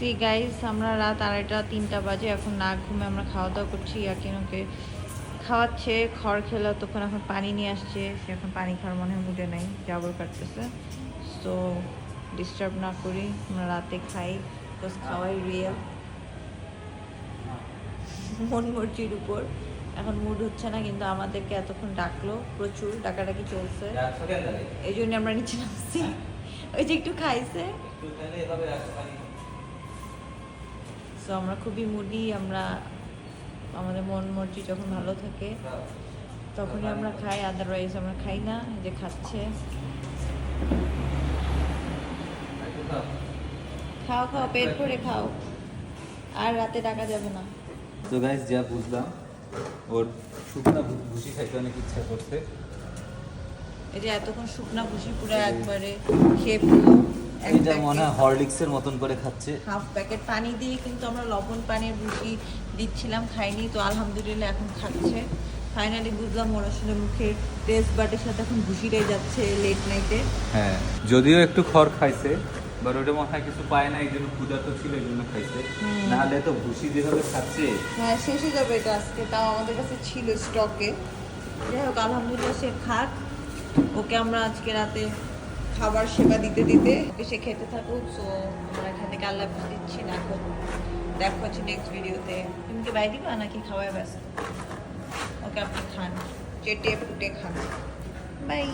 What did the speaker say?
C guys, আমরা রাত 2:30-3টা বাজে, এখন না ঘুমে আমরা খাওয়া দাওয়া করছি। ওকে খাওয়াচ্ছে, খড় খেলা, তখন এখন পানি নিয়ে আসছে, সে এখন পানি খাওয়ার মনে হয় মুডে নেই, জাবর কাটতেছে। সো ডিস্টার্ব না করি, আমরা রাতে খাই, বিকজ খাওয়াই রিয়েল। মন মর্জির উপর এখন মুড হচ্ছে না, কিন্তু আমাদেরকে এতক্ষণ ডাকলো, প্রচুর ডাকাডাকি চলছে, এই জন্য আমরা নিচে নামছি। ওই যে একটু খাইছে, সো আমরা খুবই মুডি। আমরা আমাদের মন মর্জি যখন ভালো থাকে তখনই আমরা খাই, আদারওয়াইজ আমরা খাই না। এই যে খাচ্ছে, খাও খাও, পেট ভরে খাও, আর রাতে ডাকা যাবে না। তো গাইস, যা বুঝলাম ওর শুকনা ভুসি খাইতে অনেক ইচ্ছা করছে। এই যে এতক্ষণ শুকনা ভুসি পুরো একবারে খেয়ে ফেললো। এটা মনে হয় হরলিক্সের মতন করে খাচ্ছে। হাফ প্যাকেট পানি দিয়ে কিন্তু আমরা লবণ পানির ভুসি দিচ্ছিলাম, খাইনি তো আলহামদুলিল্লাহ এখন খাচ্ছে। ফাইনালি বুঝলাম ওর আসলে মুখের টেস্ট বাটের সাথে এখন ভুসিটাই যাচ্ছে লেট নাইটে। হ্যাঁ, যদিও একটু খড় খাইছে, বাট ওটা মনে হয় কিছু পায় না, এই জন্য ক্ষুধার্ত ছিল, এই জন্য খাইছে। নাহলে তো ভুসি যেভাবে খাচ্ছে। হ্যাঁ, শেষ হয়ে যাবে এটা আজকে, তাও আমাদের কাছে ছিল স্টকে। যাই হোক, আলহামদুলিল্লাহ সে খাক। ওকে আমরা আজকে রাতে খাবার সেবা দিতে দিতে ওকে সে খেতে থাকুক। সো আমরা এখান থেকে আল্লাহ হাফেজ দিচ্ছি না, এখন দেখা হচ্ছে নেক্সট ভিডিওতে। তুমি কি বাই দিবা নাকি খাওয়ায় ব্যস্ত? ওকে আপনি খান, চেটে পুটে খান। বাই।